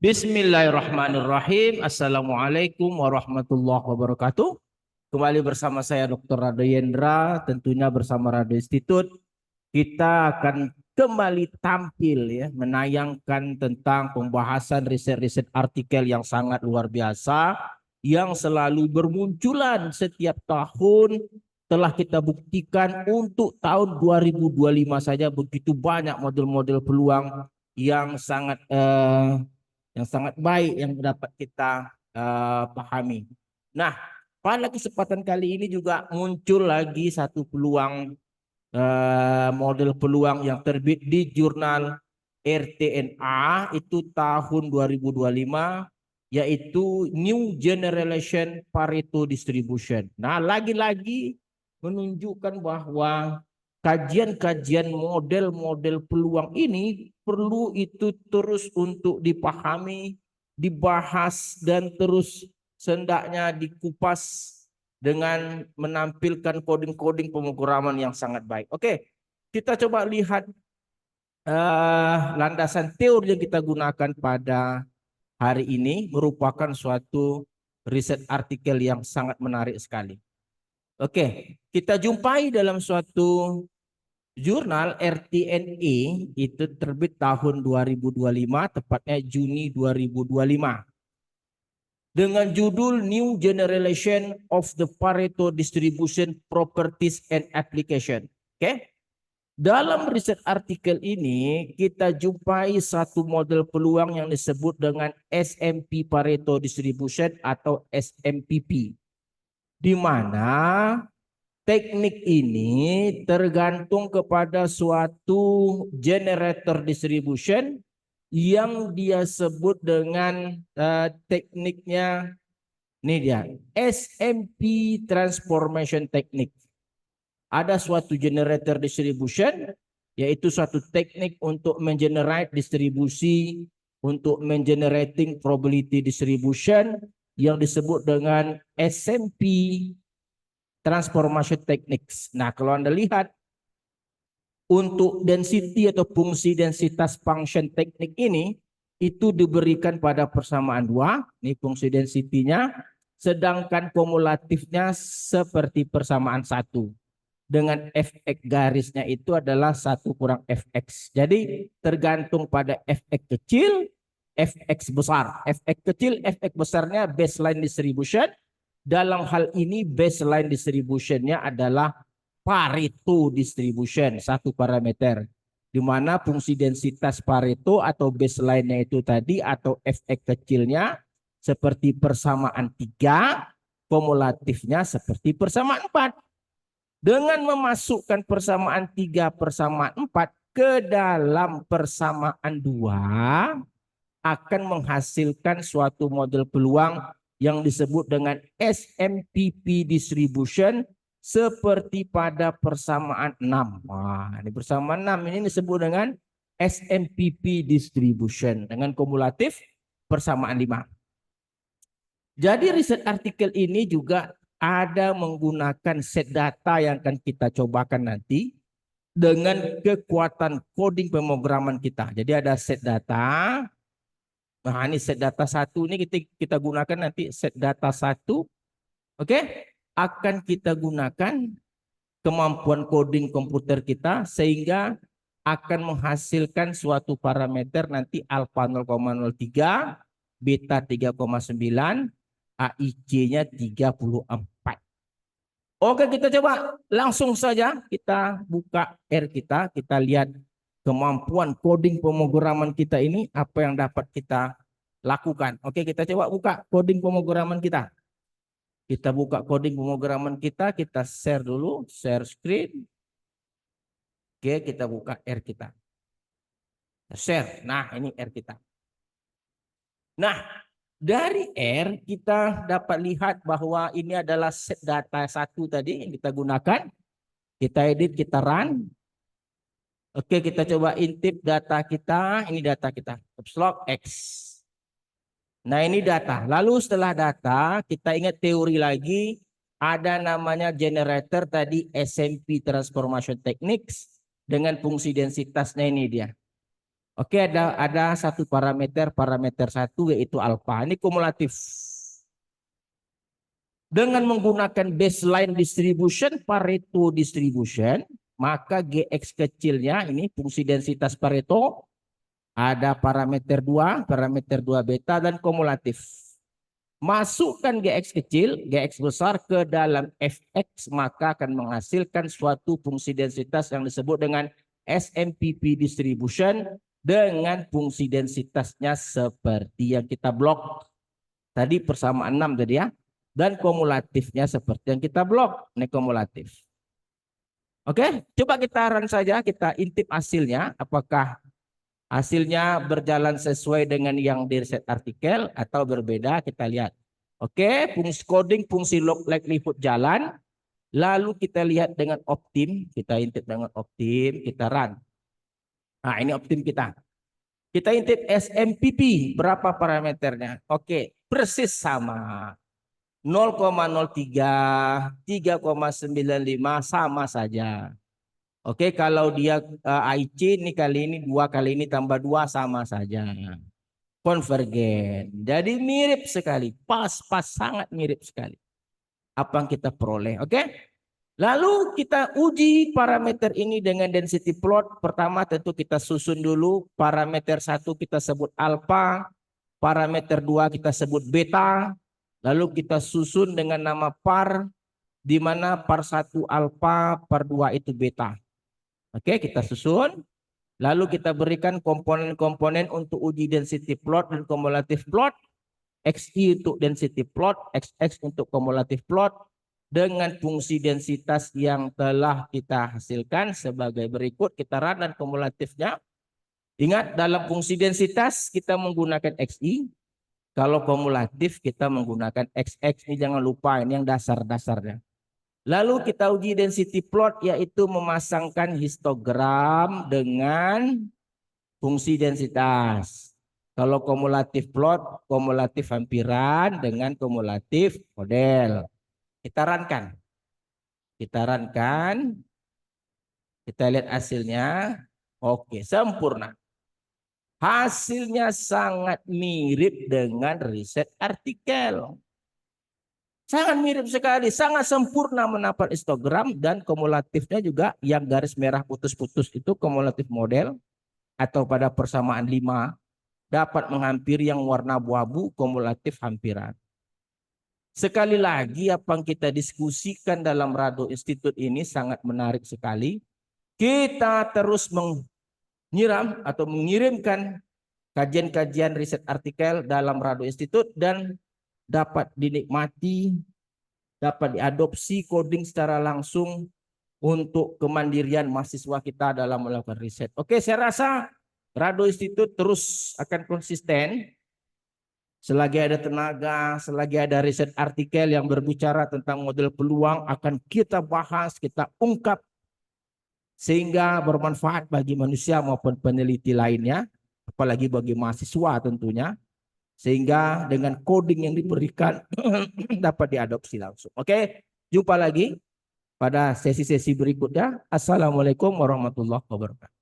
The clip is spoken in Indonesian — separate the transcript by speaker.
Speaker 1: Bismillahirrahmanirrahim. Assalamualaikum warahmatullahi wabarakatuh. Kembali bersama saya Dr. Rado Yendra, tentunya bersama Radio Institut. Kita akan kembali tampil ya, menayangkan tentang pembahasan riset-riset artikel yang sangat luar biasa, yang selalu bermunculan setiap tahun. Telah kita buktikan untuk tahun 2025 saja begitu banyak model-model peluang yang sangat baik yang dapat kita pahami. Nah, pada kesempatan kali ini juga muncul lagi satu peluang, model peluang yang terbit di jurnal RTNA itu tahun 2025, yaitu New Generation Pareto Distribution. Nah, lagi-lagi menunjukkan bahwa kajian-kajian model-model peluang ini perlu itu terus untuk dipahami, dibahas, dan terus hendaknya dikupas dengan menampilkan coding-coding pemrograman yang sangat baik. Oke, kita coba lihat landasan teori yang kita gunakan pada hari ini merupakan suatu riset artikel yang sangat menarik sekali. Oke, kita jumpai dalam suatu jurnal RTNA itu terbit tahun 2025, tepatnya Juni 2025. Dengan judul New Generation of the Pareto Distribution Properties and Application. Oke. Dalam riset artikel ini kita jumpai satu model peluang yang disebut dengan SMP Pareto Distribution atau SMPP. Di mana teknik ini tergantung kepada suatu generator distribution yang dia sebut dengan tekniknya, ini dia, SMP Transformation Technique. Ada suatu generator distribution, yaitu suatu teknik untuk mengenerate distribusi, untuk mengenerating probability distribution yang disebut dengan SMP Transformation Techniques. Nah, kalau Anda lihat untuk density atau fungsi densitas function teknik ini itu diberikan pada persamaan 2, ini fungsi densitinya, sedangkan kumulatifnya seperti persamaan 1. Dengan fx garisnya itu adalah 1 kurang fx. Jadi tergantung pada fx kecil, fx besar. Fx kecil, fx besarnya baseline distribution. Dalam hal ini baseline distributionnya adalah Pareto distribution, satu parameter. Di mana fungsi densitas Pareto atau baseline-nya itu tadi atau fx kecilnya seperti persamaan 3, kumulatifnya seperti persamaan 4. Dengan memasukkan persamaan 3 persamaan 4 ke dalam persamaan 2 akan menghasilkan suatu model peluang yang disebut dengan SMPP distribution seperti pada persamaan 6. Wah, ini persamaan 6 ini disebut dengan SMPP distribution dengan kumulatif persamaan 5. Jadi riset artikel ini juga ada menggunakan set data yang akan kita cobakan nanti dengan kekuatan coding pemrograman kita. Jadi ada set data. Nah, ini set data 1 ini kita gunakan nanti set data 1. Oke, akan kita gunakan kemampuan coding komputer kita sehingga akan menghasilkan suatu parameter nanti alfa 0,03, beta 3,9, AIC-nya 34. Oke, kita coba langsung saja kita buka R kita lihat kemampuan coding pemrograman kita ini apa yang dapat kita lakukan. Oke, kita coba buka coding pemrograman kita. Kita buka coding pemrograman kita share dulu, share screen. Oke, kita buka R kita. Share. Nah, ini R kita. Nah, dari R kita dapat lihat bahwa ini adalah set data 1 tadi yang kita gunakan. Kita edit, kita run. Oke, kita coba intip data kita. Ini data kita. Caps lock X. Nah, ini data. Lalu setelah data, kita ingat teori lagi. Ada namanya generator tadi SMP Transformation Techniques. Dengan fungsi densitasnya ini dia. Oke, ada satu parameter satu yaitu alfa. Ini kumulatif. Dengan menggunakan baseline distribution, Pareto distribution, maka GX kecilnya ini fungsi densitas Pareto ada parameter 2 beta dan kumulatif. Masukkan GX kecil, GX besar ke dalam Fx, maka akan menghasilkan suatu fungsi densitas yang disebut dengan SMPP distribution dengan fungsi densitasnya seperti yang kita blok tadi persamaan 6 tadi ya. Dan kumulatifnya seperti yang kita blok. Ini kumulatif. Oke, coba kita run saja, kita intip hasilnya. Apakah hasilnya berjalan sesuai dengan yang di riset artikel atau berbeda, kita lihat. Oke, fungsi coding, fungsi log likelihood jalan. Lalu kita lihat dengan optim, kita intip dengan optim, kita run. Nah, ini optim kita. Kita intip SMPP, berapa parameternya? Oke, persis sama. 0,03, 3,95 sama saja. Oke, kalau dia IC ini kali ini 2 kali ini tambah 2 sama saja. Konvergen. Jadi mirip sekali, pas sangat mirip sekali. Apa yang kita peroleh, oke? Lalu kita uji parameter ini dengan density plot. Pertama tentu kita susun dulu parameter 1 kita sebut alpha, parameter 2 kita sebut beta. Lalu kita susun dengan nama par, di mana par 1 alfa, par 2 itu beta. Oke, kita susun. Lalu kita berikan komponen-komponen untuk uji density plot dan kumulatif plot. XI untuk density plot, XX untuk kumulatif plot. Dengan fungsi densitas yang telah kita hasilkan sebagai berikut. Kita run dan kumulatifnya. Ingat, dalam fungsi densitas kita menggunakan XI. Kalau kumulatif kita menggunakan XX, ini jangan lupa, ini yang dasar-dasarnya. Lalu kita uji density plot, yaitu memasangkan histogram dengan fungsi densitas. Kalau kumulatif plot, kumulatif hampiran dengan kumulatif model. Kita runkan. Kita lihat hasilnya. Oke, sempurna. Hasilnya sangat mirip dengan riset artikel. Sangat mirip sekali, sangat sempurna mendapat histogram dan kumulatifnya juga yang garis merah putus-putus itu kumulatif model atau pada persamaan 5 dapat menghampiri yang warna abu-abu kumulatif hampiran. Sekali lagi apa yang kita diskusikan dalam Rado Institute ini sangat menarik sekali. Kita terus menyiram atau mengirimkan kajian-kajian riset artikel dalam Rado Institute dan dapat dinikmati, dapat diadopsi coding secara langsung untuk kemandirian mahasiswa kita dalam melakukan riset. Oke, saya rasa Rado Institute terus akan konsisten selagi ada tenaga, selagi ada riset artikel yang berbicara tentang model peluang akan kita bahas, kita ungkap sehingga bermanfaat bagi manusia maupun peneliti lainnya, apalagi bagi mahasiswa tentunya, sehingga dengan coding yang diberikan dapat diadopsi langsung. Oke, jumpa lagi pada sesi-sesi berikutnya. Assalamualaikum warahmatullahi wabarakatuh.